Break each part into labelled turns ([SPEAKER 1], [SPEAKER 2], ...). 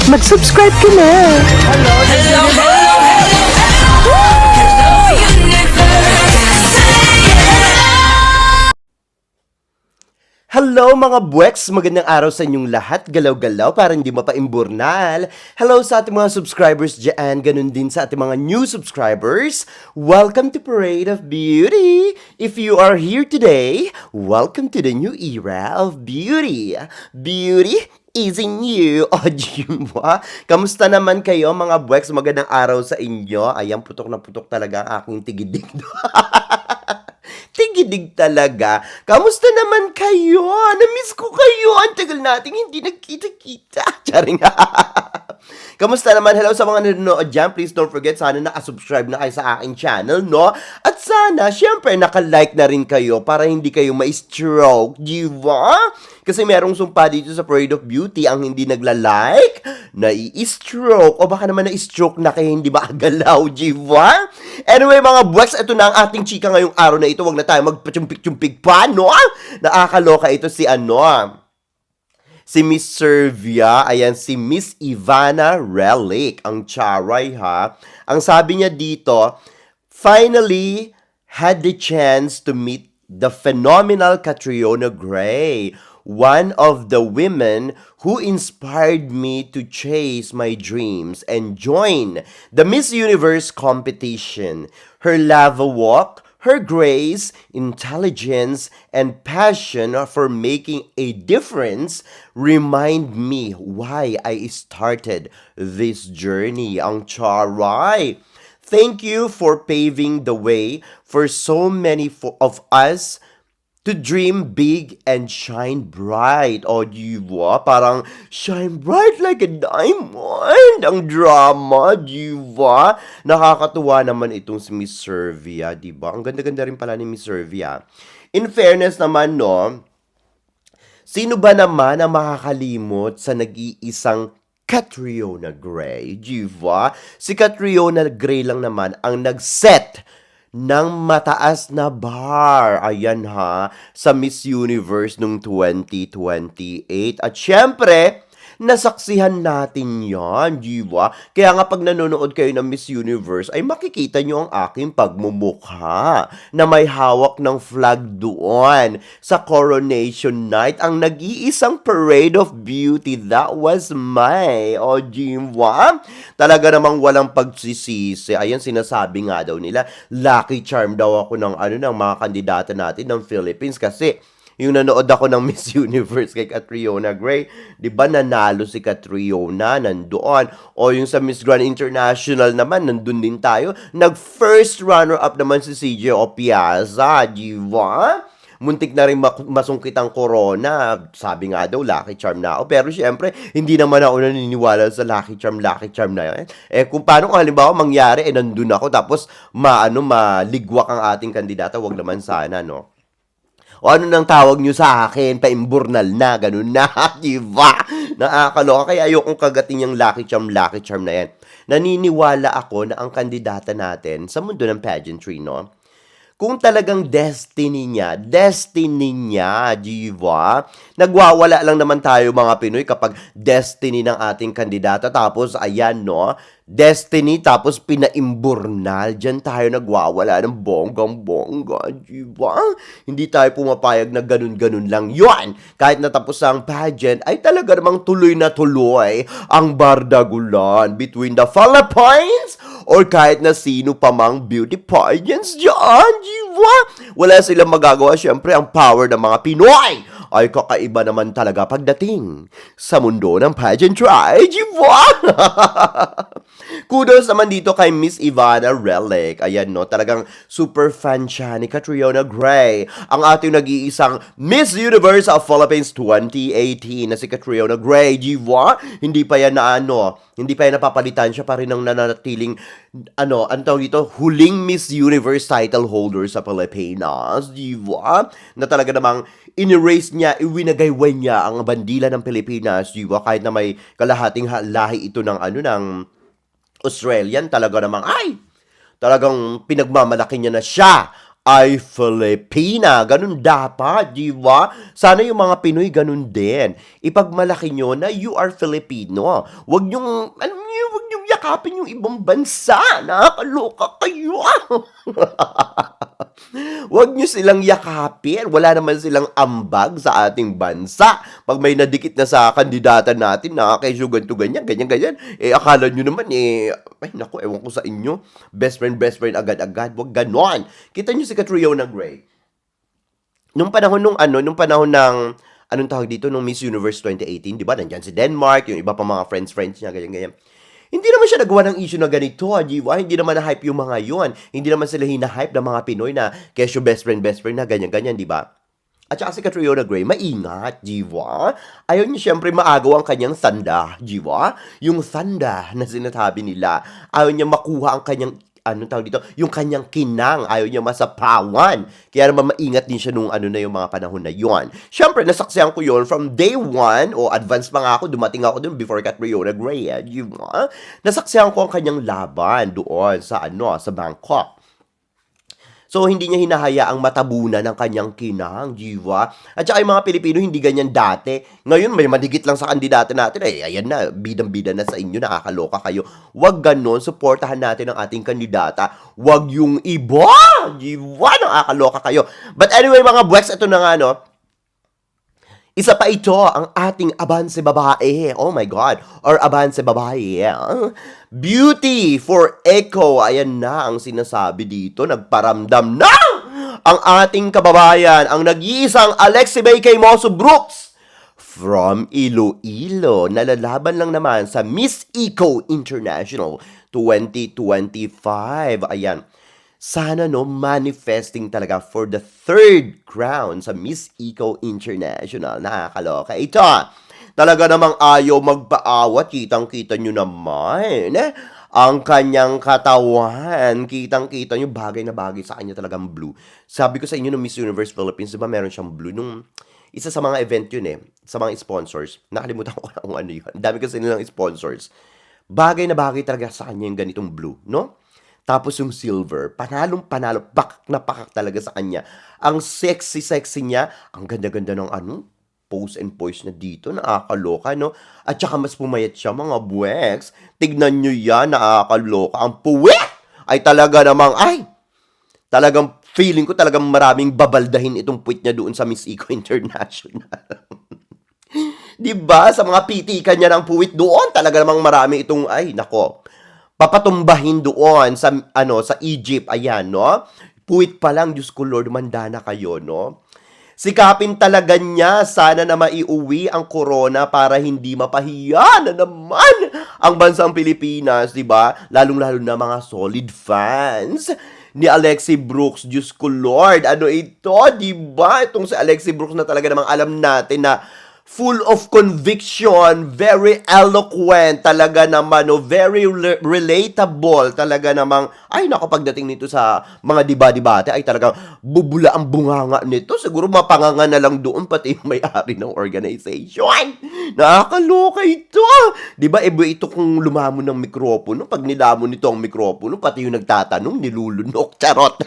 [SPEAKER 1] mag-subscribe ka na.
[SPEAKER 2] Hello, hello,
[SPEAKER 1] Hello mga buweks! Magandang araw sa inyong lahat. Galaw-galaw para hindi mapaimburnal. Hello sa ating mga subscribers dyan. Ganun din sa ating mga new subscribers. Welcome to Parade of Beauty! If you are here today, welcome to the new era of beauty. Beauty is in you. O, Jimwa. Kamusta naman kayo mga buweks? Magandang araw sa inyo. Ayan, putok na putok talaga ang aking tigidig. Tigidig talaga. Kamusta naman kayo? Na-miss ko kayo. Ang tagal nating hindi nagkita-kita. Charing. Kamusta naman? Hello sa mga nanonood dyan. Please don't forget, sana nakasubscribe na kayo sa aking channel, no? At sana, syempre, nakalike na rin kayo para hindi kayo ma-stroke. Diba? Kasi merong sumpa dito sa Parade of Beauty, ang hindi nagla-like, nai-stroke. O baka naman na-stroke na kayo hindi makagalaw, diba? Anyway, mga buwaks, ito na ang ating chika ngayong araw na ito. Huwag na tayo magpachumpik-chumpik pa, no? Nakakaloka ito si si Miss Servia, ayan, si Miss Ivana Relic, ang charay ha. Ang sabi niya dito, finally had the chance to meet the phenomenal Catriona Gray, one of the women who inspired me to chase my dreams and join the Miss Universe competition. Her lava walk, her grace, intelligence, and passion for making a difference remind me why I started this journey. Ang charay! Thank you for paving the way for so many of us to dream big and shine bright. O, diba? Parang shine bright like a diamond. Ang drama, diba? Nakakatuwa naman itong si Miss Servia, diba? Ang ganda-ganda rin pala ni Miss Servia. In fairness naman, no, sino ba naman ang makakalimot sa nag-iisang Catriona Gray, diba? Si Catriona Gray lang naman ang nag-set ng mataas na bar. Ayan ha, sa Miss Universe nung 2028. At syempre, nasaksihan natin yan, diba? Kaya nga pag nanonood kayo ng Miss Universe, ay makikita nyo ang aking pagmumukha na may hawak ng flag doon sa Coronation Night. Ang nag-iisang Parade of Beauty, that was my, o diba? Talaga namang walang pagsisisi. Ayan, sinasabi nga daw nila, lucky charm daw ako ng, ng mga kandidata natin ng Philippines kasi yung nanood ako ng Miss Universe kay Catriona Gray, di ba nanalo si Catriona, nandoon. O yung sa Miss Grand International naman, nandun din tayo. Nag-first runner-up naman si CJ Opiaza, di ba? Muntik na rin masungkit ang corona. Sabi nga daw, lucky charm na ako. Pero syempre, hindi naman ako naniniwala sa lucky charm na yan. Kung paano kung halimbawa mangyari, nandun ako, tapos maligwak ang ating kandidata, wag naman sana, no? O ano nang tawag nyo sa akin? Paimburnal na, ganun na, diba? Nakakaloka. Kaya ayokong kagatin yung lucky charm na yan. Naniniwala ako na ang kandidata natin sa mundo ng pageantry, no? Kung talagang destiny niya, diba? Nagwawala lang naman tayo mga Pinoy kapag destiny ng ating kandidata. Tapos, ayan, no? Destiny, tapos pinaimburnal. Diyan tayo nagwawala ng bonggang-bongga, diba? Hindi tayo pumapayag na ganun-ganun lang yun. Kahit natapos ang pageant, ay talaga namang tuloy na tuloy ang bardagulan between the Philippines or kahit na sino pa mang beauty pageants dyan, diba? Wala silang magagawa. Siyempre, ang power ng mga Pinoy ay kakaiba naman talaga pagdating sa mundo ng pageantry, diba? Kudos naman dito kay Miss Ivana Relic. Ayan, no? Talagang super fan siya ni Catriona Gray. Ang ating nag-iisang Miss Universe of Philippines 2018 na si Catriona Gray. Diba? Hindi pa yan napapalitan. Siya pa rin ang nananatiling, ang tawag dito, huling Miss Universe title holder sa Pilipinas. Diba? Na talaga namang in-erase niya, iwinagayway niya ang bandila ng Pilipinas. Diba? Kahit na may kalahating lahi ito ng Australian, talaga namang talagang pinagmamalaki niya na siya ay Filipina. Ganun dapat, di ba? Sana yung mga Pinoy ganun din. Ipagmalaki nyo na you are Filipino. Wag nyo yakapin yung ibang bansa. Nakakaloka kayo. Huwag nyo silang yakapin. Wala naman silang ambag sa ating bansa. Pag may nadikit na sa kandidata natin na kesyo ganito, ganyan, ganyan, ganyan, akala nyo naman, ay naku, ewan ko sa inyo. Best friend, agad-agad. Huwag ganon. Kita nyo si Catriona Gray. Nung panahon ng, anong tawag dito, nung Miss Universe 2018, di ba? Nandyan si Denmark, yung iba pa mga friends niya, ganyan, ganyan. Hindi naman siya nagawa ng issue na ganito, di ba? Hindi naman na-hype yung mga yun. Hindi naman sila hina-hype ng mga Pinoy na kesyo best friend na ganyan-ganyan, di ba? At saka si Catriona Gray, maingat, di ba? Ayaw niya siyempre maagaw ang kanyang sanda, di ba? Yung sanda na sinasabi nila. Ayaw niya makuha ang kanyang anong tawag dito, yung kanyang kinang, ayaw niya masapawan. Kaya naman maingat din siya nung yung mga panahon na yon. Siyempre, nasaksihan ko yon from day one, o advance pa nga ako, dumating ako dun before Catriona Gray, nasaksihan ko ang kanyang laban doon sa sa Bangkok. So, hindi niya hinahayaang matabunan ng kanyang kinang, diba? At saka yung mga Pilipino, hindi ganyan dati. Ngayon, may madigit lang sa kandidata natin. Ayan na, bidang-bida na sa inyo, nakakaloka kayo. Huwag ganon, suportahan natin ang ating kandidata. Huwag yung iba, diba? Nakakaloka kayo. But anyway, mga buweks, ito na nga, isa pa ito ang ating abanse babae. Oh my God. Or abanse babae. Beauty for Echo. Ayan na ang sinasabi dito. Nagparamdam na ang ating kababayan, ang nag-iisang Alexi Bay Moso Brooks from Iloilo. Nalalaban lang naman sa Miss Eco International 2025. Ayan. Sana manifesting talaga for the third crown sa Miss Eco International. Nakakaloka. Ito, talaga namang ayaw magpaawat. Kitang-kita nyo naman. Ang kanyang katawan. Kitang-kita nyo, bagay na bagay sa kanya talagang blue. Sabi ko sa inyo, no Miss Universe Philippines, diba meron siyang blue? Nung isa sa mga event yun sa mga sponsors. Nakalimutan ko kung ano yun. Dami kasi nilang sponsors. Bagay na bagay talaga sa kanya yung ganitong blue, no? Tapos yung silver, panalo, pakak na pakak talaga sa kanya. Ang sexy niya, ang ganda-ganda ng pose and poise na dito, nakakaloka, no? At saka mas pumayat siya, mga buweks. Tignan nyo yan, nakakaloka. Ang puwet ay talaga namang, talagang feeling ko talagang maraming babaldahin itong puwet niya doon sa Miss Eco International. Diba? Sa mga pitikan niya ng puwit doon, talaga namang marami itong, nako, papatumbahin doon sa sa Egypt, ayan, no? Puwit pa lang, Diyos ko Lord, mandana kayo, no? Sikapin talaga niya, sana na maiuwi ang corona para hindi mapahiya na naman ang bansang Pilipinas, di ba? Lalong-lalo na mga solid fans ni Alexi Brooks, Diyos ko Lord, ano ito, di ba? Itong si Alexi Brooks na talaga namang alam natin na full of conviction, very eloquent, talaga naman, very relatable, talaga namang, nako, pagdating nito sa mga diba-dibate, ay talagang bubula ang bunganga nito. Siguro mapanganga na lang doon, pati yung may-ari ng organization. Nakakaloka ito. Diba, ito kung lumamon ng mikropono, pag nilamon nito ang mikropono, pati yung nagtatanong, nilulunok, charot.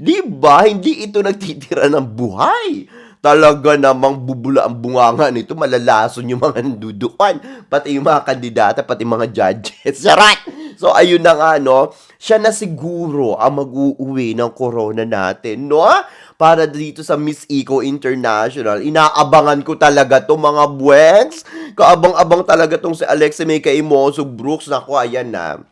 [SPEAKER 1] Diba, hindi ito nagtitira ng buhay. Talaga namang bubula ang bunganga nito, malalason yung mga nandudukan, pati yung mga kandidata, pati mga judges. Sarat! So, ayun na nga, siya na siguro ang mag-uuwi ng corona natin, no? Para dito sa Miss Eco International. Inaabangan ko talaga to, mga buweks. Kaabang-abang talaga tong si Alexi May Moso Brooks. Naku, ayan na.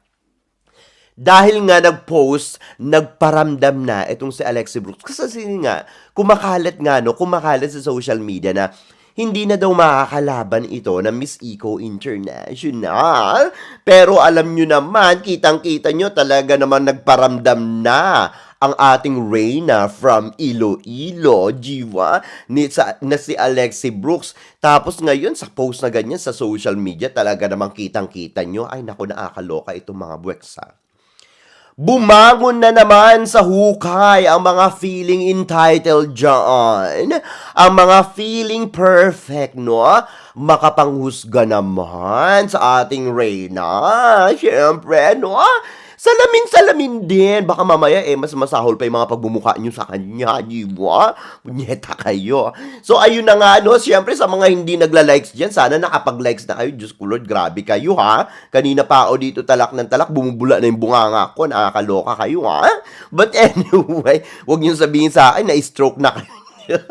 [SPEAKER 1] Dahil nga nag-post, nagparamdam na itong si Alexi Brooks. Kasi nga, kumakalat sa social media na hindi na daw makakalaban ito na Miss Eco International. Pero alam nyo naman, kitang-kita nyo, talaga naman nagparamdam na ang ating Reyna from Iloilo, diba? Na si Alexi Brooks. Tapos ngayon, sa post na ganyan sa social media, talaga namang kitang-kita nyo, ay naku, nakakaloka itong mga buweksa. Bumangon na naman sa hukay ang mga feeling entitled dyan. Ang mga feeling perfect, no? Makapanghusga naman sa ating Reyna. Siyempre, no? Salamin-salamin din. Baka mamaya mas masahol pa yung mga pagbumukha nyo sa kanya. Di ba? Punyeta kayo. So, ayun na nga, no? Siyempre, sa mga hindi nagla-likes dyan, sana nakapag-likes na kayo. Diyos ko, Lord, grabe kayo, ha? Kanina pa ako dito talak ng talak, bumubula na yung bunganga ko. Nakakaloka kayo, ha? But anyway, wag nyo sabihin sa akin na stroke na kayo.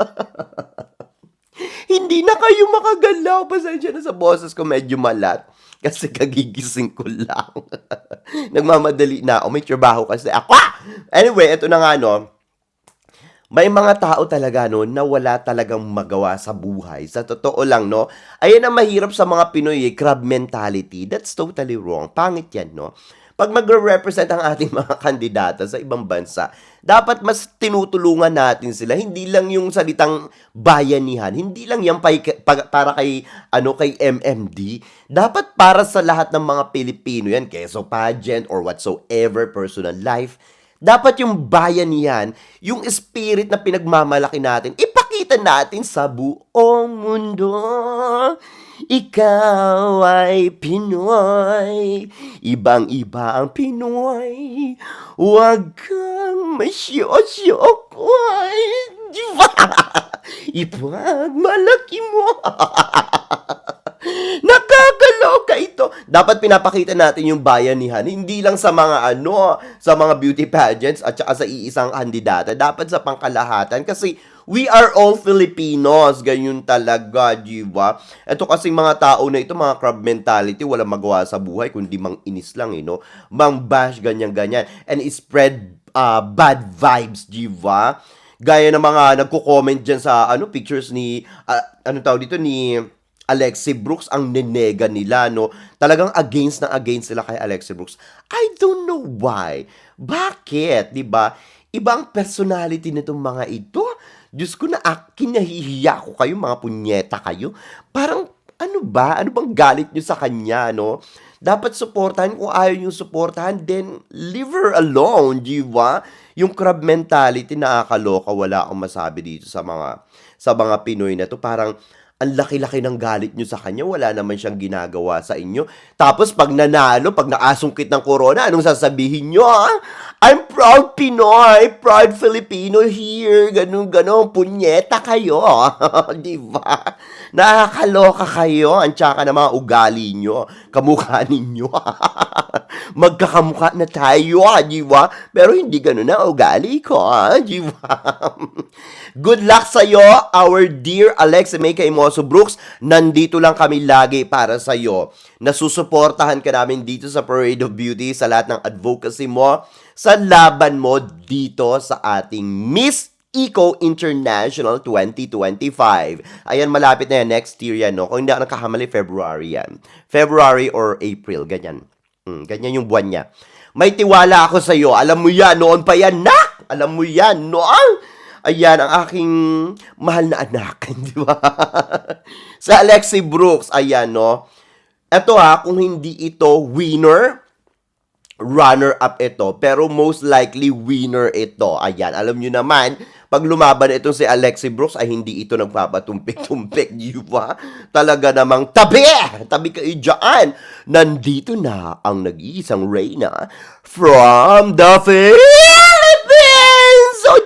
[SPEAKER 1] Hindi na kayo makagalaw. Pasensya na sa boses ko, medyo malat. Kasi kagigising ko lang. Nagmamadali na ako. May trabaho kasi ako. Anyway, ito na nga, no. May mga tao talaga, no, na wala talagang magawa sa buhay. Sa totoo lang, no. Ayan ang mahirap sa mga Pinoy, crab mentality. That's totally wrong. Pangit yan, no. Pag magre-represent ang ating mga kandidata sa ibang bansa, dapat mas tinutulungan natin sila. Hindi lang yung salitang bayanihan. Hindi lang yan para kay, kay MMD. Dapat para sa lahat ng mga Pilipino yan, keso pageant or whatsoever, personal life. Dapat yung bayanihan, yung spirit na pinagmamalaki natin, ipakita natin sa buong mundo. Ikaw ay Pinoy, ibang-iba ang Pinoy, huwag kang masyo-syokoy, diba? Ipagmalaki mo. Nakakaloka ito. Dapat pinapakita natin yung bayanihan, hindi lang sa mga sa mga beauty pageants at saka sa iisang kandidata. Dapat sa pangkalahatan kasi we are all Filipinos. Ganyan talaga, diba? Ito kasi mga tao na ito, mga crab mentality, walang magawa sa buhay kundi mang inis lang, no? Mang bash, ganyan-ganyan. And spread bad vibes, diba? Gaya ng mga nagko-comment dyan sa pictures ni, ni Alexi Brooks, ang nenega nila, no? Talagang against sila kay Alexi Brooks. I don't know why. Bakit, di ba? Ibang personality nitong mga ito. Diyos ko, kinahihiya ko kayo, mga punyeta kayo. Parang, ano bang galit nyo sa kanya, no? Dapat supportahan. Kung ayaw nyo supportahan, then leave her alone, di ba? Yung crab mentality, nakakaloka. Wala akong masabi dito sa mga Pinoy na to. Parang, ang laki-laki ng galit nyo sa kanya, wala naman siyang ginagawa sa inyo. Tapos pag nanalo, pag nakasungkit ng corona, anong sasabihin nyo, ha? I'm proud Pinoy, proud Filipino here, ganun, punyeta kayo. Di ba? Nakakaloka kayo, ang tsaka ng mga ugali nyo, kamukha ninyo. Magkakamukha na tayo, di ba? Pero hindi ganun na ugali ko, di ba? Good luck sa'yo, our dear Alex May Kaimoso Brooks. Nandito lang kami lagi para sa'yo. Nasusuportahan ka namin dito sa Parade of Beauty, sa lahat ng advocacy mo, sa laban mo dito sa ating Miss Eco International 2025. Ayan, malapit na yan. Next year yan, no? Kung hindi ako nakakamali, February yan. February or April, ganyan. Ganyan yung buwan niya. May tiwala ako sa'yo. Alam mo yan, noon pa yan, nak! Alam mo yan, noon! Ayan, ang aking mahal na anak, di ba? Sa Alexi Brooks, ayan, no? Ito kung hindi ito winner, runner-up ito, pero most likely winner ito. Ayan, alam nyo naman, pag lumaban itong si Alexi Brooks, ay hindi ito nagpapatumpik-tumpik, di ba? Talaga namang tabi kayo dyan. Nandito na ang nag-iisang reyna from the Philippines! So,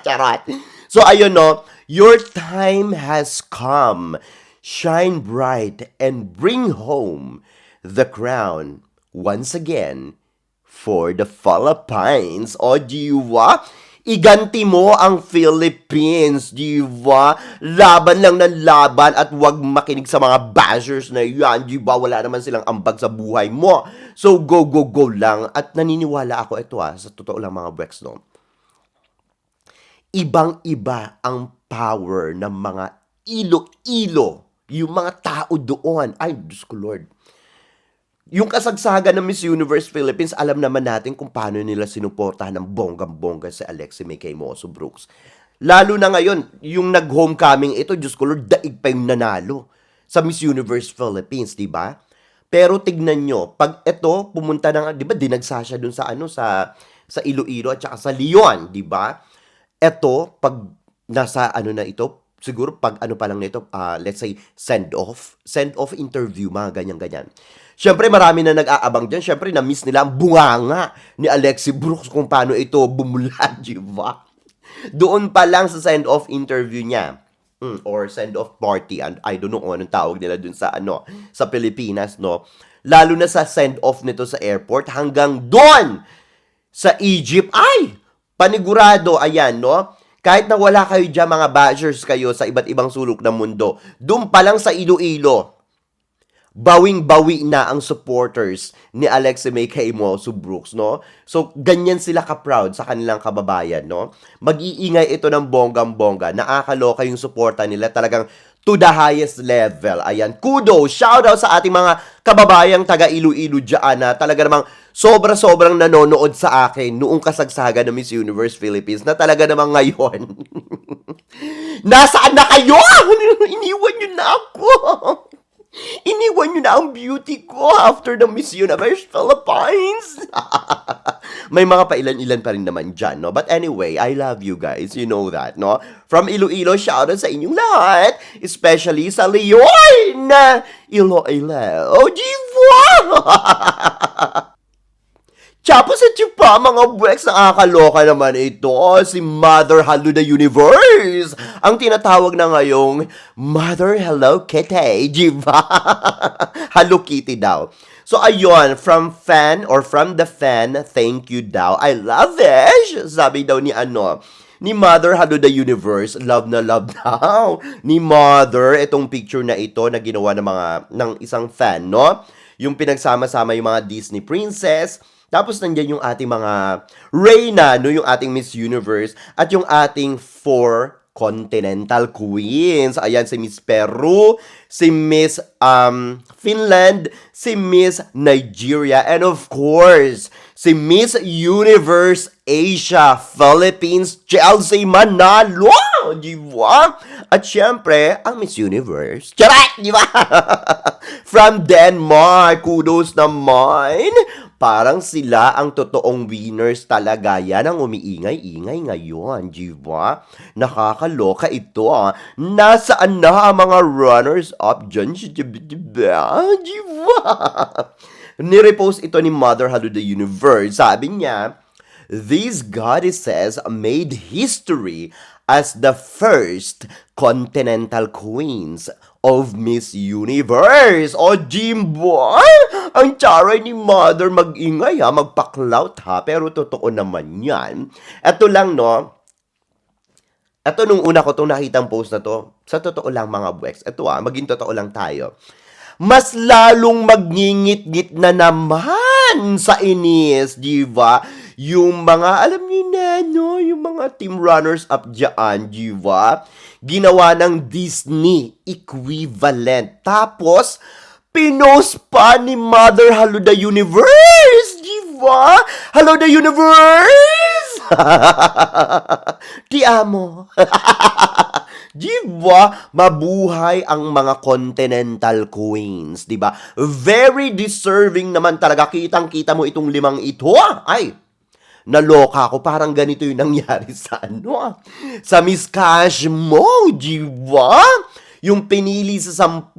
[SPEAKER 1] charot. So, ayun, no, your time has come. Shine bright and bring home the crown once again for the Philippines. O, diwa? Iganti mo ang Philippines, diba? Laban lang ng laban at wag makinig sa mga bashers na yan, diba? Wala naman silang ambag sa buhay mo. So, go lang. At naniniwala ako, ito sa totoo lang mga Brex, no? Ibang-iba ang power ng mga ilo-ilo. Yung mga tao doon. Ay, Diyos ko, Lord. Yung kasagsagan ng Miss Universe Philippines, alam naman natin kung paano nila sinuportahan ng bonggang-bongga si Alexi May Kaimoso Brooks. Lalo na ngayon, yung nag-homecoming ito, Diyos ko Lord, daig pa yung nanalo sa Miss Universe Philippines, di ba? Pero tignan nyo, pag ito, pumunta na, di ba, dinagsa siya dun sa Iloilo at saka sa Leon, di ba? Ito, pag nasa na ito, siguro pag ano pa lang nito, let's say, send-off interview, mga ganyan-ganyan. Siyempre, marami na nag-aabang dyan. Siyempre, na-miss nila ang bunganga ni Alexi Brooks kung paano ito bumulan, di ba? Doon pa lang sa send-off interview niya, or send-off party, and I don't know kung anong tawag nila dun sa, sa Pilipinas, no? Lalo na sa send-off nito sa airport, hanggang doon sa Egypt, ay! Panigurado, ayan, no? Kahit na wala kayo dyan, mga bashers kayo sa iba't ibang sulok ng mundo, doon pa lang sa Iloilo, bawing-bawi na ang supporters ni Alexi May kay Mosu Brooks, no? So, ganyan sila ka-proud sa kanilang kababayan, no? Mag-iingay ito ng bonggang-bongga. Nakakaloka yung suporta nila, talagang to the highest level. Ayan, kudos, shoutout sa ating mga kababayang taga Iloilo dyan na talaga namang sobra-sobrang nanonood sa akin noong kasagsagan ng Miss Universe Philippines na talaga namang ngayon. Nasaan na kayo? Iniwan nyo na ako. Iniwan nyo na ang beauty ko after the Miss Universe Philippines. May mga pailan-ilan pa rin naman dyan, no? But anyway, I love you guys. You know that, no? From Iloilo, shoutout sa inyong lahat. Especially sa Leon! Iloilo, diva! Tapos ito pa, mga Brex, nakakaloka naman ito, si Mother Hello the Universe. Ang tinatawag na ngayong Mother Hello Kitty, diba? Hello Kitty daw. So ayun, from the fan, thank you daw. I love it. Sabi daw ni Mother Hello the Universe, love na love daw ni Mother itong picture na ito na ginawa ng isang fan, no? Yung pinagsama-sama yung mga Disney princess. Tapos nandiyan yung ating mga Reyna, no, yung ating Miss Universe, at yung ating 4 continental queens. Ayan, si Miss Peru, si Miss Finland, si Miss Nigeria, and of course, si Miss Universe Asia, Philippines, Chelsea Manalo, di ba? At syempre, ang Miss Universe, charat, di ba? From Denmark, kudos naman. Parang sila ang totoong winners talaga. Yan ang umiingay-ingay ngayon, di ba? Nakakaloka ito, Nasaan na ang mga runners-up dyan? Di ba? Nirepost ito ni Mother Hello the Universe. Sabi niya, these goddesses made history as the first continental queens of Miss Universe. O, Jimbo, ang charay ni Mother mag-ingay magpa-clout pero totoo naman yan. Ito lang, no? Ito nung una ko itong nakitang post na to, sa totoo lang mga Bwex, ito maging totoo lang tayo. Mas lalong magngingit-ngit na naman sa inis, di ba? Yung mga, alam niyo na, no? Yung mga team runners-up dyan, di ba? Ginawa ng Disney equivalent. Tapos, pinost pa ni Mother Hello the Universe, di ba? Hello the Universe! Ti amo. Diba? Mabuhay ang mga continental queens, diba? Very deserving naman talaga. Kitang-kita mo itong 5 ito. Ay, naloka ako. Parang ganito yung nangyari sa sa Miss Cash mo, diba? Yung pinili sa 10,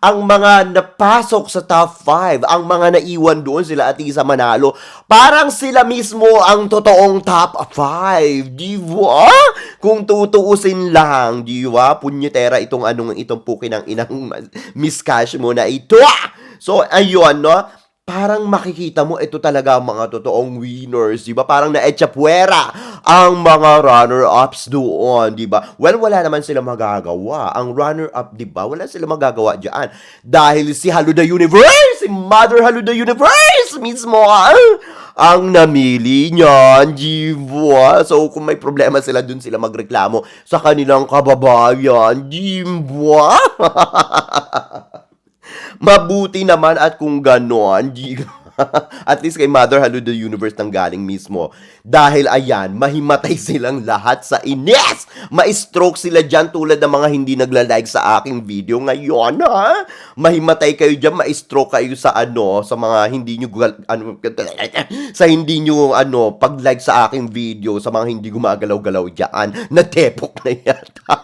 [SPEAKER 1] ang mga napasok sa top 5, ang mga naiwan doon sila Atisa Manalo, parang sila mismo ang totoong top 5, di ba? Kung tutuusin lang, di ba? Punyetera itong puki ng inang Miss Cash mo na ito. So, ayun, no? Parang makikita mo, ito talaga ang mga totoong winners, di ba? Parang na-etchapuera ang mga runner-ups doon, di ba? Well, wala naman sila magagawa. Ang runner-up, di ba? Wala sila magagawa dyan. Dahil si Hello the Universe, si Mother Hello the Universe mismo, ang namili niyan, di ba? So, kung may problema sila dun, sila magreklamo sa kanilang kababayan, di ba? Mabuti naman at kung ganon, at least kay Mother Hello the Universe nang galing mismo. Dahil ayan, mahimatay silang lahat sa inis. Ma-stroke sila dyan tulad ng mga hindi nagla-like sa aking video ngayon, ha? Mahimatay kayo dyan, ma-stroke kayo sa sa mga hindi nyo, sa hindi nyo, pag-like sa aking video, sa mga hindi gumagalaw-galaw dyan. Natepok na yata.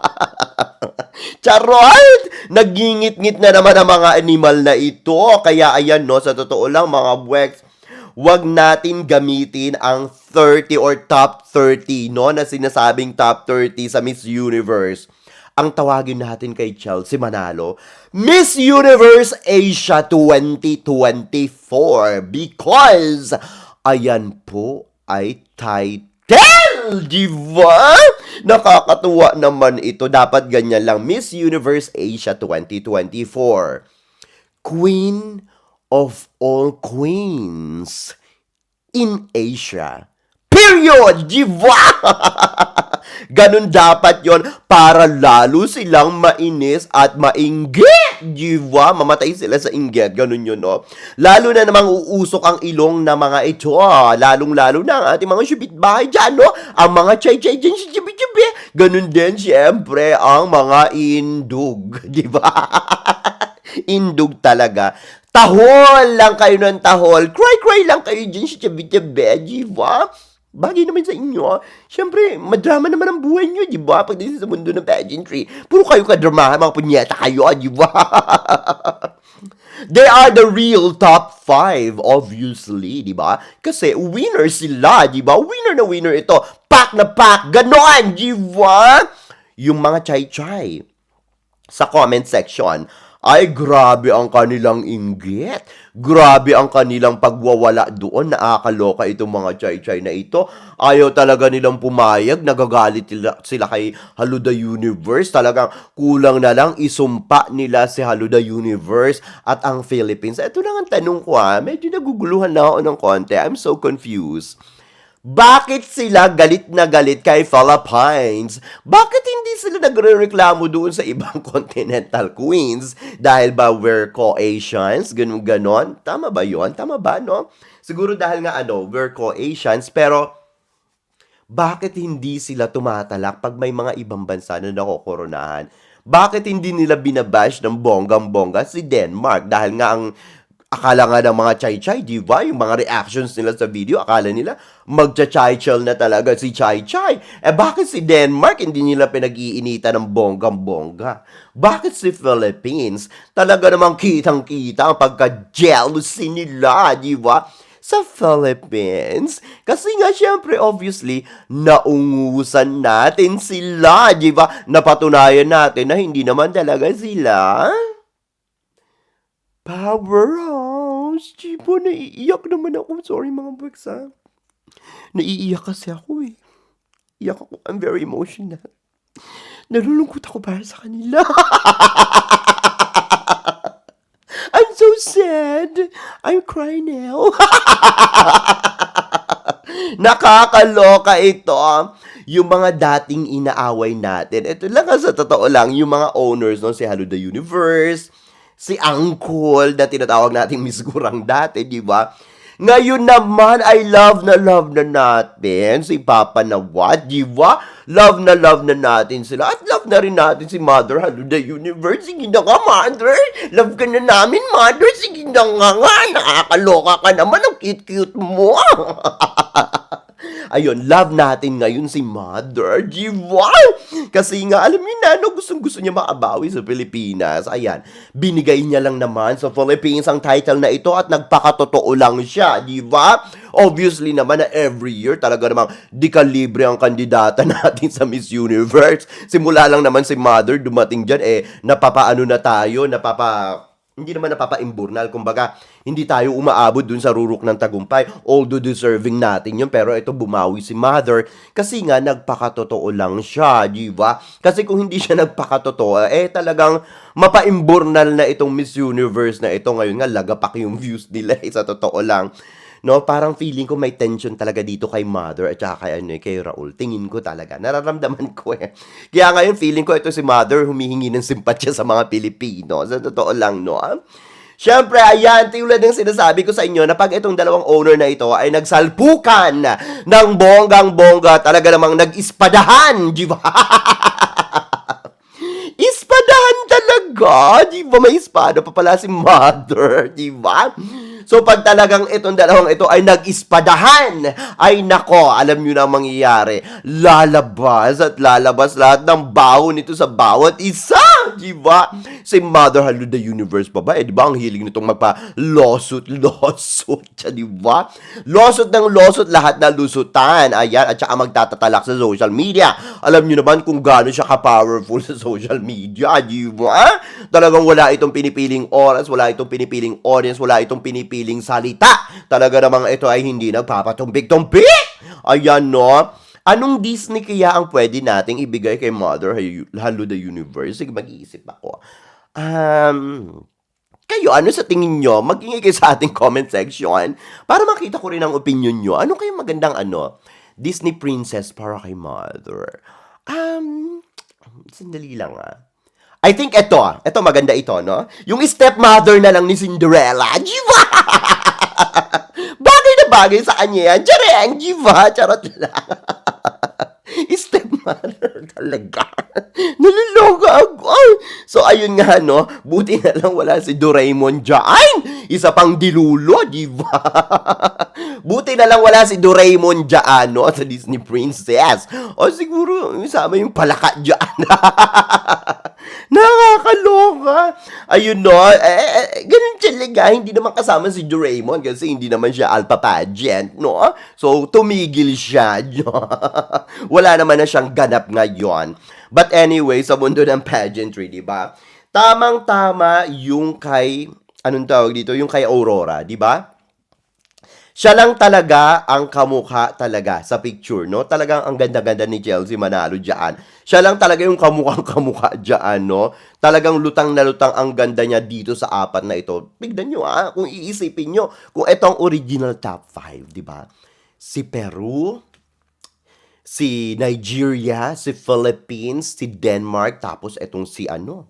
[SPEAKER 1] Charot! Nagingit-ngit na naman ang mga animal na ito. Kaya ayan no, sa totoo lang mga buweks, wag natin gamitin ang 30 or top 30 no, na sinasabing top 30 sa Miss Universe. Ang tawagin natin kay Chelsea Manalo, Miss Universe Asia 2024 because ayan po ay title, di ba? Nakakatuwa naman ito. Dapat ganyan lang. Miss Universe Asia 2024. Queen of all queens in Asia. Period! Di ba? Ganun dapat yon para lalo silang mainis at mainggit. Di ba? Mamatay sila sa inggit. Ganun yun, no? Lalo na namang uusok ang ilong na mga ito. Lalong-lalo na ang ating mga shubitbahay dyan, no? Ang mga chay-chay dyan sa chibi-chibi. Ganun din, siyempre, ang mga indug. Di ba? Indug talaga. Tahol lang kayo ng tahol. Cry-cry lang kayo dyan sa chibi-chibi. Di ba? Bagay naman sa inyo. Siyempre, madrama naman ang buhay nyo, di ba? Pagdating sa mundo ng pageantry. Puro kayo kadramahan, mga punyeta kayo, di ba? They are the real top 5, obviously, di ba? Kasi winner sila, di ba? Winner na winner ito. Pack na pack, ganon, di ba? Yung mga chay-chay sa comment section, ay grabe ang kanilang inggit. Grabe ang kanilang pagwawala doon. Nakakaloka itong mga chay-chay na ito. Ayaw talaga nilang pumayag. Nagagalit sila kay Haluda Universe. Talagang kulang na lang isumpa nila si Haluda Universe at ang Philippines. Ito lang ang tanong ko Medyo naguguluhan na ako ng konti. I'm so confused. Bakit sila galit na galit kay Philippines? Bakit hindi sila nagre-reklamo doon sa ibang continental queens? Dahil ba we're co-Asians? Ganon. Tama ba yon? Tama ba, no? Siguro dahil nga we're co-Asians, pero bakit hindi sila tumatalak pag may mga ibang bansa na nakokoronahan? Bakit hindi nila binabash ng bonggang-bongga si Denmark? Dahil nga ang akala nga ng mga chay-chay, di ba? Yung mga reactions nila sa video, akala nila magcha-chay-chal na talaga si chay-chay. Bakit si Denmark hindi nila pinag-iinita ng bonggang-bongga? Bakit si Philippines? Talaga namang kitang-kita ang pagka-jealousy nila, di ba? Sa Philippines. Kasi nga, syempre, obviously, naungusan natin sila, di ba? Napatunayan natin na hindi naman talaga sila powerhouse. Chibo, naiiyak naman ako. Sorry mga buweks Naiiyak kasi ako Iyak ako. I'm very emotional. Nalulungkot ako para sa kanila. I'm so sad. I'm crying now. Nakakaloka ito. Yung mga dating inaaway natin. Ito lang sa totoo lang. Yung mga owners, no? Si Haluda Universe, si Uncle na tinatawag nating Miss Gurang dati, di ba? Ngayon naman ay love na natin si Papa Nawat, di ba? Love na natin sila. At love na rin natin si Mother Haluda Universe. Sige na nga, Mother. Love ka na namin, Mother. Sige na nga. Nakakaloka ka naman. Ang cute-cute mo. Ayun, love natin ngayon si Mother, di ba? Kasi nga, alam niyo na, gustong-gusto niya makabawi sa Pilipinas. Ayan, binigay niya lang naman sa Philippines ang title na ito at nagpakatotoo lang siya, di ba? Obviously naman na every year talaga namang di kalibre ang kandidata natin sa Miss Universe. Simula lang naman si Mother dumating dyan, napapaano na tayo, hindi naman napapa-imburnal. Kumbaga, hindi tayo umaabot dun sa rurok ng tagumpay. Although deserving natin yun. Pero ito, bumawi si Mother. Kasi nga, nagpakatotoo lang siya. Di ba? Kasi kung hindi siya nagpakatotoo, talagang mapa-imburnal na itong Miss Universe na ito. Ngayon nga, lagapak yung views nila. Sa totoo lang. No, parang feeling ko may tension talaga dito kay Mother at saka kay Raul. Tingin ko talaga. Nararamdaman ko Kaya ngayon, feeling ko ito si Mother humihingi ng simpatya sa mga Pilipino. Sa totoo lang, no? Siyempre, ayan, tulad ng sinasabi ko sa inyo na pag itong dalawang owner na ito ay nagsalpukan ng bonggang-bongga, talaga namang nag-ispadahan, di ba? Ispadahan talaga, di ba? May espada pa pala si Mother, di ba? So pag talagang itong dalawang ito ay nag-ispadahan, ay nako, alam nyo na ang mangyayari. Lalabas at lalabas lahat ng baho nito sa bawat isa. Diba? Si Mother Hello the Universe pa ba? Diba ang hiling nitong magpa-lawsuit siya, diba? Lawsuit ng lawsuit, lahat na lusutan. Ayan, at saka magtatatalak sa social media. Alam nyo naman kung gaano siya ka-powerful sa social media, diba? Talagang wala itong pinipiling oras, wala itong pinipiling audience, wala itong pinipiling salita. Talaga namang ito ay hindi nagpapatumpik-tumpik. Ayan, no? Anong Disney kaya ang pwede nating ibigay kay Mother Hello the Universe? Sige, mag-iisip ako. Kayo, ano sa tingin nyo? Mag-ingay kayo sa ating comment section para makita ko rin ang opinion nyo. Ano kayo magandang Disney princess para kay Mother? Sandali lang I think ito maganda ito, no? Yung stepmother na lang ni Cinderella. Diba? Bagay na bagay sa kanya yan. Tiyareng, diba? Charot lang. Stepmother talaga. Naliloga ako. So, ayun nga, no? Buti na lang wala si Doraemon dyan. Isa pang dilulo, di ba? Buti na lang wala si Doraemon dyan, no? Sa Disney Princess. O siguro, isama yung palaka dyan. Nakakaloka. Ayun, no? Ganun talaga. Hindi naman kasama si Doraemon kasi hindi naman siya alpha pageant, no? So, tumigil siya. Wala naman na siyang ganap ngayon. But anyway, sa mundo ng pageantry, di ba? Tamang-tama yung kay, anong tawag dito? Yung kay Aurora, di ba? Siya lang talaga ang kamukha talaga sa picture, no? Talagang ang ganda-ganda ni Chelsea Manalo dyan. Siya lang talaga yung kamukhang-kamukha dyan, no? Talagang lutang na lutang ang ganda niya dito sa apat na ito. Tignan nyo, kung iisipin nyo, kung ito ang original top 5, di ba? Si Peru, si Nigeria, si Philippines, si Denmark, tapos etong si ano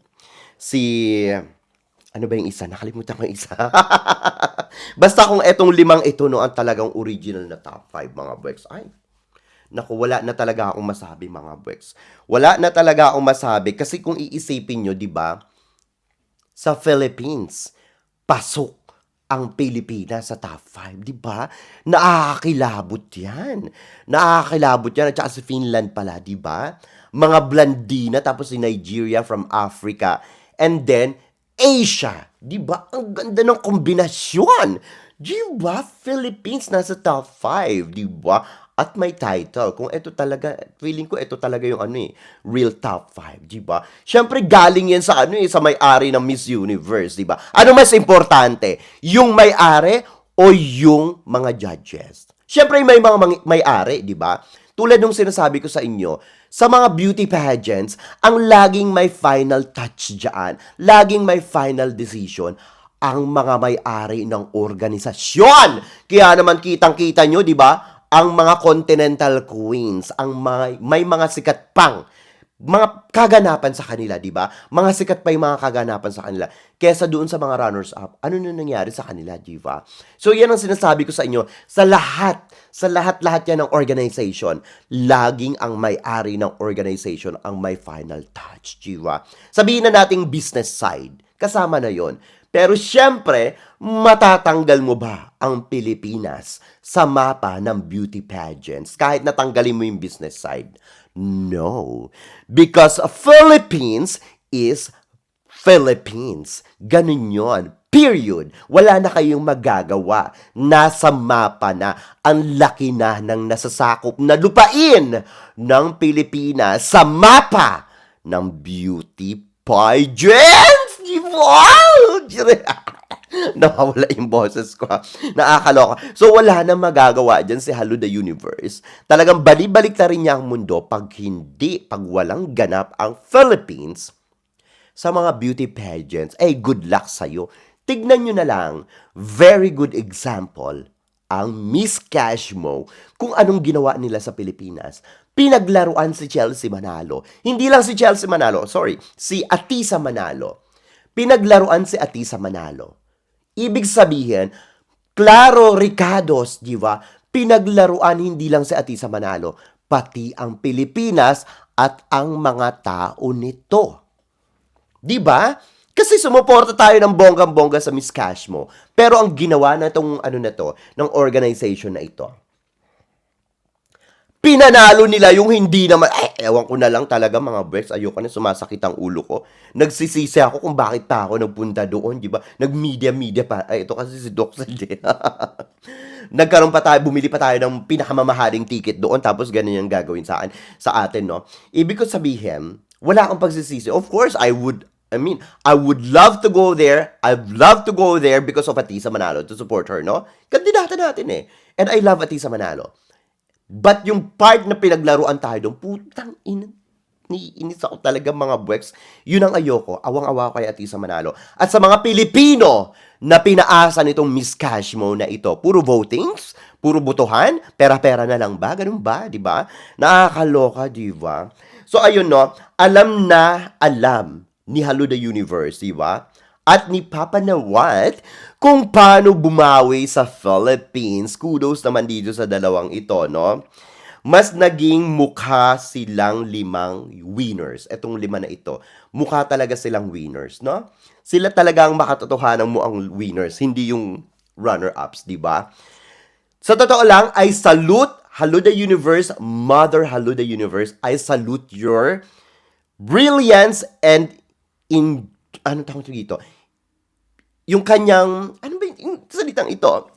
[SPEAKER 1] ba yung isa? Nakalimutan ko yung isa. Basta kung etong limang ito, no, ang talagang original na top 5, mga Bwex. Ay, naku, wala na talaga akong masabi, mga Bwex. Wala na talaga akong masabi. Kasi kung iisipin nyo, di ba, sa Philippines, pasok ang Pilipinas sa top 5, di ba? Nakakakilabot yan. Nakakakilabot yan. At saka si Finland pala, di ba? Mga Blandina, tapos si Nigeria from Africa. And then, Asia. Di ba? Ang ganda ng kombinasyon. Di ba? Philippines nasa top 5, di ba? At may title. Kung ito talaga, feeling ko ito talaga yung real top 5, di ba? Syempre galing yan sa sa may-ari ng Miss Universe, di ba? Ano mas importante? Yung may-ari o yung mga judges? Syempre may mga may-ari, di ba? Tulad nung sinasabi ko sa inyo, sa mga beauty pageants, ang laging may final touch dyan, laging may final decision, ang mga may-ari ng organisasyon. Kaya naman kitang-kita nyo, di ba? Ang mga continental queens, ang may mga sikat pang mga kaganapan sa kanila, di ba? Mga sikat pa yung mga kaganapan sa kanila kesa doon sa mga runners-up. Ano na nangyari sa kanila, di ba? So, yan ang sinasabi ko sa inyo. Sa lahat yan ng organization, laging ang may-ari ng organization ang may final touch, di ba? Sabihin na nating business side, kasama na yon. Pero syempre, matatanggal mo ba ang Pilipinas sa mapa ng beauty pageants kahit natanggalin mo yung business side? No. Because Philippines is Philippines. Ganun yon. Period. Wala na kayong magagawa. Nasa mapa na. Ang laki na ng nasasakop na lupain ng Pilipinas sa mapa ng beauty pageants. Wow! Nawawala yung boses ko. Nakakaloka. So, wala na magagawa dyan si Hello the Universe. Talagang balibalik na rin niya ang mundo pag walang ganap ang Philippines sa mga beauty pageants. Good luck sa'yo. Tignan nyo na lang, very good example, ang Miss Cashmo, kung anong ginawa nila sa Pilipinas. Pinaglaruan si Chelsea Manalo. Hindi lang si Chelsea Manalo, si Atisa Manalo. Pinaglaruan si Atisa Manalo. Ibig sabihin, Claro Ricados, di ba? Pinaglaruan hindi lang si Atisa Manalo, pati ang Pilipinas at ang mga tao nito. Di ba? Kasi sumuporta tayo ng bonggang-bongga sa Miss Cashmo. Pero ang ginawa na itong ano na to, ng organization na ito, pinanalo nila yung hindi naman, ewan ko na lang talaga mga Brex, ayoko na sumasakit ang ulo ko. Nagsisisi ako kung bakit pa ako nagpunta doon, di ba? Nag-media pa. Ay, ito kasi si Doc Sade. Nagkaroon pa tayo, bumili pa tayo ng pinakamamahaling ticket doon, tapos ganun yung gagawin sa atin, no? Ibig ko sabihin, wala akong pagsisisi. Of course, I would love to go there. I'd love to go there because of Atisa Manalo to support her, no? Kandidata natin eh. And I love Atisa Manalo. But yung part na pinaglaruan tayo doon, putang ina, niinis ako talaga mga Bwex. Yun ang ayoko. Awang-awa ko kay Atisa Manalo. At sa mga Pilipino na pinaasa nitong Miss Cashmo na ito, puro votings, puro botohan, pera-pera na lang ba? Ganun ba? Di ba? Nakakaloka, di ba? So ayun no, alam na alam ni Hello the Universe, di ba? At ni Papa Nawat kung paano bumawi sa Philippines. Kudos naman dito sa dalawang ito, no? Mas naging mukha silang 5 winners. Etong 5 na ito, mukha talaga silang winners, no? Sila talaga ang makatotohanan mo ang winners, hindi yung runner-ups, di ba? Sa totoo lang, I salute Hello the Universe, Mother Hello the Universe. I salute your brilliance and ano tawag dito? Yung kanyang, ano ba yung salitang ito?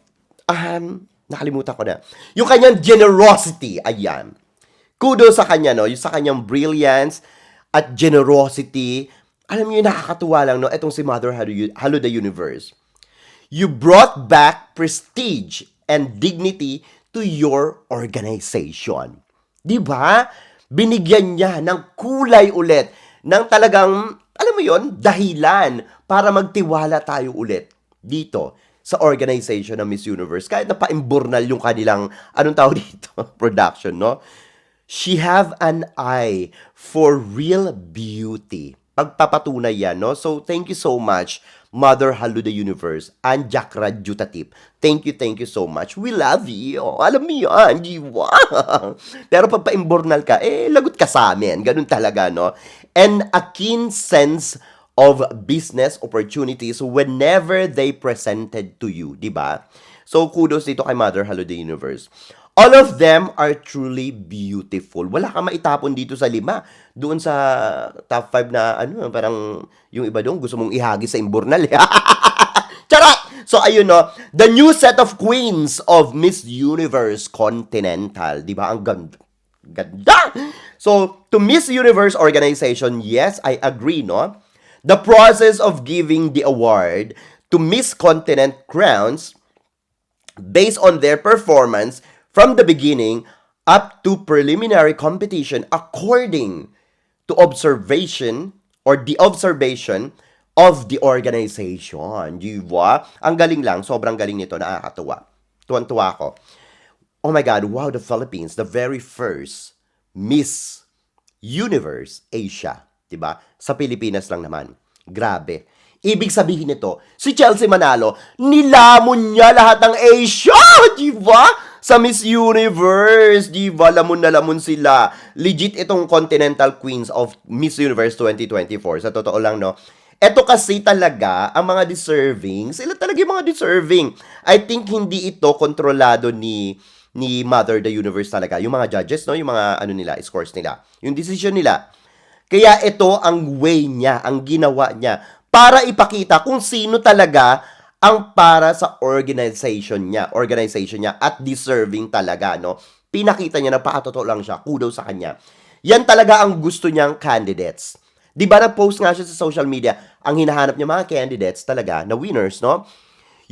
[SPEAKER 1] Nakalimutan ko na. Yung kanyang generosity, ayan. Kudos sa kanya, no? Yung sa kanyang brilliance at generosity. Alam niyo, nakakatuwa lang, no? Etong si Mother Hello the Universe. You brought back prestige and dignity to your organization. Di ba? Binigyan niya ng kulay ulit, ng talagang, alam mo yon, dahilan para magtiwala tayo ulit dito sa organization ng Miss Universe. Kahit na pa-imburnal yung kanilang, anong tawag dito, production, no? She have an eye for real beauty. Pagpapatunay yan, no? So, thank you so much, Mother Hello the Universe and Jakra Jutatip. Thank you so much. We love you. Alam mo yan, di ba? Pero pag pa-imburnal ka, lagot ka sa amin. Ganun talaga, no? And a keen sense of business opportunities whenever they presented to you, di ba? So, kudos dito kay Mother Hello the Universe. All of them are truly beautiful. Wala kang maitapon dito sa 5. Doon sa top 5 na, parang yung iba doon, gusto mong ihagis sa imburnal. Charot! So, ayun no, the new set of queens of Miss Universe Continental. Di ba? Ang ganda! So, to Miss Universe organization, yes, I agree, no? The process of giving the award to Miss Continent crowns based on their performance from the beginning up to preliminary competition according to observation or the observation of the organization. Di ba? Ang galing lang. Sobrang galing nito. Nakakatuwa. Tuwan-tuwa ako. Oh my God. Wow, the Philippines. The very first Miss Universe Asia. Diba? Sa Pilipinas lang naman. Grabe. Ibig sabihin nito, si Chelsea Manalo, nilamon niya lahat ng Asia! Diba? Sa Miss Universe. Diba? Lamon na lamon sila. Legit itong Continental Queens of Miss Universe 2024. Sa totoo lang, no? Ito kasi talaga, ang mga deserving, sila talaga yung mga deserving. I think hindi ito kontrolado ni Mother the Universe talaga. Yung mga judges, no? Yung mga scores nila. Yung decision nila. Kaya ito ang way niya, ang ginawa niya para ipakita kung sino talaga ang para sa organization niya at deserving talaga, no? Pinakita niya na pakatotoo lang siya, kudos sa kanya. Yan talaga ang gusto niyang candidates. 'Di ba nag-post nga siya sa social media, ang hinahanap niya mga candidates talaga na winners, no?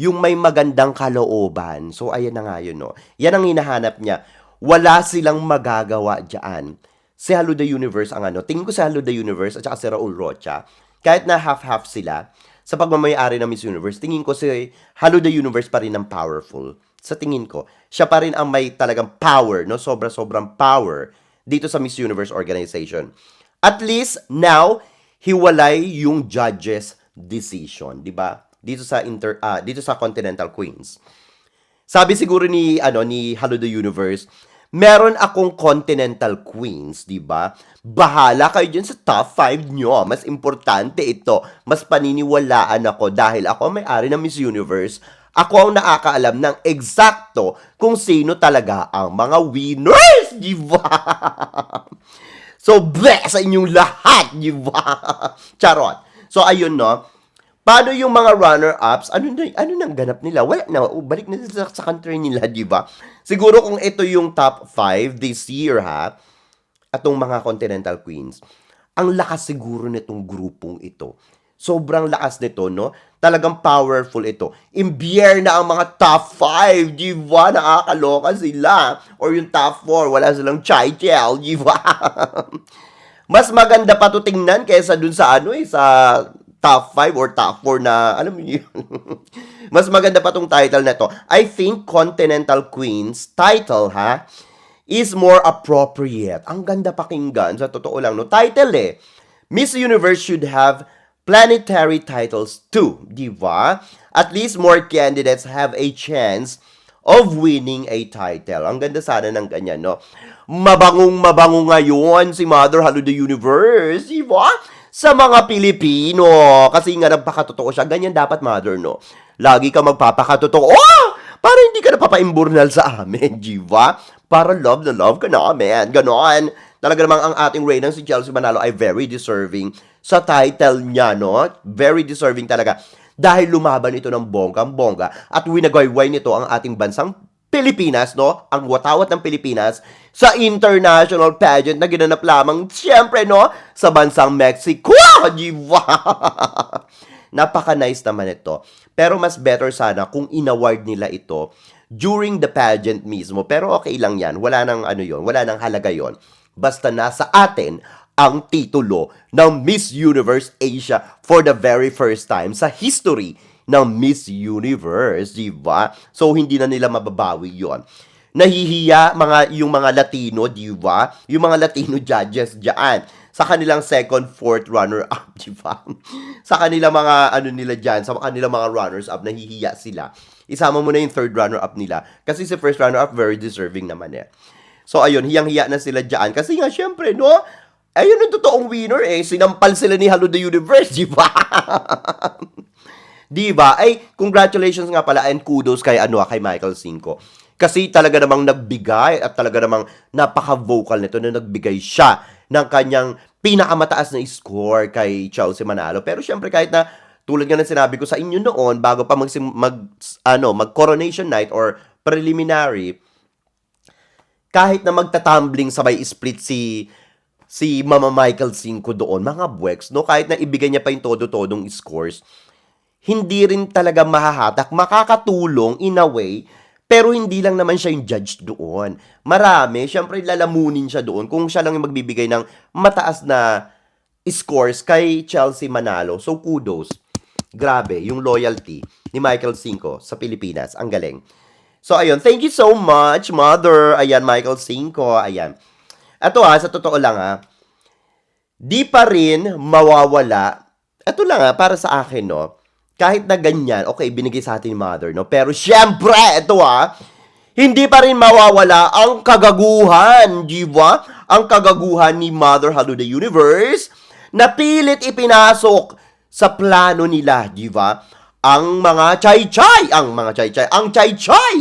[SPEAKER 1] Yung may magandang kalooban. So ayan na nga yun, no? Yan ang hinahanap niya. Wala silang magagawa diyan. Si Hello the Universe ang tingin ko si Hello the Universe at saka si Raul Rocha, kahit na half-half sila, sa pagmamayari ng Miss Universe, tingin ko si Hello the Universe pa rin ang powerful. Sa tingin ko, siya pa rin ang may talagang power, no? Sobra-sobrang power dito sa Miss Universe organization. At least, now, hiwalay yung judges' decision, di ba? Dito sa Continental Queens. Sabi siguro ni Hello the Universe, meron akong Continental Queens, di ba? Bahala kayo dyan sa top 5 nyo. Mas importante ito. Mas paniniwalaan ako dahil ako may-ari ng Miss Universe. Ako ang nakakaalam ng eksakto kung sino talaga ang mga winners, di ba? So, bless sa inyong lahat, di ba? Charot. So, ayun, no? Paano yung mga runner-ups? Ano nang ganap nila? Wala na. Balik na sa country nila, di ba? Siguro kung ito yung top 5 this year, ha? Atong mga Continental Queens. Ang lakas siguro nitong grupong ito. Sobrang lakas nito, no? Talagang powerful ito. Imbiyer na ang mga top 5, di ba? Nakakaloka sila. Or yung top 4, wala silang chai-chel, di ba? Mas maganda pa to tingnan kaysa dun sa sa top 5 or top 4 na, alam mo yun. Mas maganda pa tong title na to. I think Continental Queens title, ha, is more appropriate. Ang ganda pakinggan, sa totoo lang, no? Title, Miss Universe should have planetary titles too, di ba? At least more candidates have a chance of winning a title. Ang ganda sana ng ganyan, no? Mabangong-mabango ngayon si Mother Hello the Universe, di ba? Sa mga Pilipino. Kasi nga nagpakatotoo siya. Ganyan dapat, Mother, no? Lagi ka magpapakatotoo. Oh! Para hindi ka napapaimburnal sa amin, di ba? Para love na love ka namin. Ganon. Talaga namang ang ating Reynang si Chelsea Manalo ay very deserving sa title niya, no? Very deserving talaga. Dahil lumaban ito ng bonggang-bongga at winagayway nito ang ating bansang Pilipinas, no? Ang watawat ng Pilipinas sa international pageant na ginanap lamang, siyempre, no? Sa bansang Mexico, di ba? Napaka-nice naman ito. Pero mas better sana kung inaward nila ito during the pageant mismo. Pero okay lang yan. Wala nang wala nang halaga yon. Basta nasa atin ang titulo ng Miss Universe Asia for the very first time sa history ng Miss Universe, di ba? So, hindi na nila mababawi yon. Nahihiya yung mga Latino, di ba? Yung mga Latino judges dyan sa kanilang second, fourth runner-up, di ba? Sa kanilang mga nila dyan, sa kanilang mga runners-up, nahihiya sila. Isama mo na yung third runner-up nila. Kasi si first runner-up, very deserving naman So, ayun, hiyang-hiya na sila dyan. Kasi nga, syempre, no? Ayun ang totoong winner Sinampal sila ni Hello the Universe, di ba? Di ba? Ay, congratulations nga pala and kudos kay kay Michael Cinco. Kasi talaga namang nagbigay at talaga namang napaka-vocal nito na nagbigay siya ng kanyang pinakamataas na score kay Chelsea Manalo. Pero syempre kahit na tulad nga ng sinabi ko sa inyo noon bago pa mag-coronation night or preliminary, kahit na magtatumbling sabay split si Mama Michael Cinco doon, mga buweks, no? Kahit na ibigay niya pa yung todo-todong scores, hindi rin talaga mahahatak, makakatulong in a way, pero hindi lang naman siya yung judge doon. Marami, syempre lalamunin siya doon kung siya lang yung magbibigay ng mataas na scores kay Chelsea Manalo. So, kudos. Grabe, yung loyalty ni Michael Cinco sa Pilipinas. Ang galing. So, ayun. Thank you so much, Mother. Ayan, Michael Cinco. Ayan. Ito sa totoo lang di pa rin mawawala. Ito lang para sa akin, no? Kahit na ganyan, okay, binigay sa atin ni Mother, no? Pero syempre, ito hindi pa rin mawawala ang kagaguhan, di ba? Ang kagaguhan ni Mother Hello the Universe na pilit ipinasok sa plano nila, di ba? Ang chai-chai,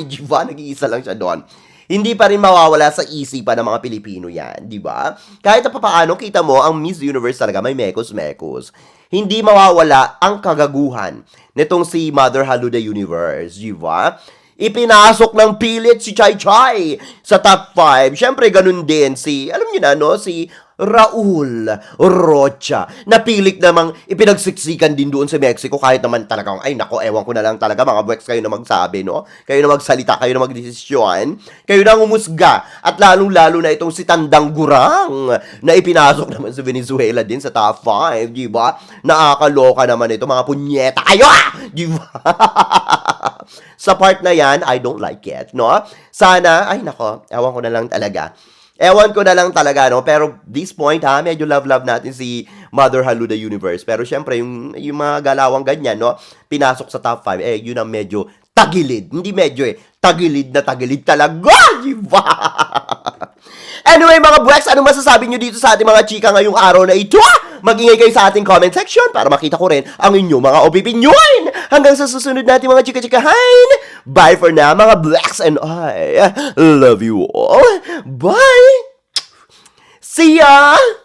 [SPEAKER 1] di ba? Nag-iisa lang siya doon. Hindi pa rin mawawala sa isipan ng mga Pilipino yan, di ba? Kahit na papaano, kita mo, ang Miss Universe talaga may mekos-mekos. Hindi mawawala ang kagaguhan nitong si Mother Hello the Universe, di ba? Ipinasok ng pilit si Chai Chai sa top 5. Siyempre, ganun din alam niyo na, no? Si Raul Rocha. Napilit namang ipinagsiksikan din doon sa Mexico kahit naman talagang, ay nako, ewan ko na lang talaga, mga buweks kayo na magsabi, no? Kayo na magsalita, kayo na magdesisyon, kayo na umusga, at lalong-lalo na itong si Tandang Gurang na ipinasok naman sa Venezuela din sa top 5, di ba? Nakakaloka naman ito, mga punyeta kayo, di ba? Sa part na yan, I don't like it, no? Sana, ay nako, ewan ko na lang talaga. No? Pero this point, medyo love natin si Mother Hello the Universe. Pero syempre, yung mga galawang ganyan, no? Pinasok sa top 5, yun ang medyo tagilid. Hindi medyo tagilid na tagilid talaga, di ba? Anyway, mga buweks, ano masasabi nyo dito sa ating mga chika ngayong araw na ito? Mag-ingay kayo sa ating comment section para makita ko rin ang inyong mga opinion. Hanggang sa susunod natin mga chika-chikahan. Bye for now, mga buweks, and I love you all. Bye! See ya!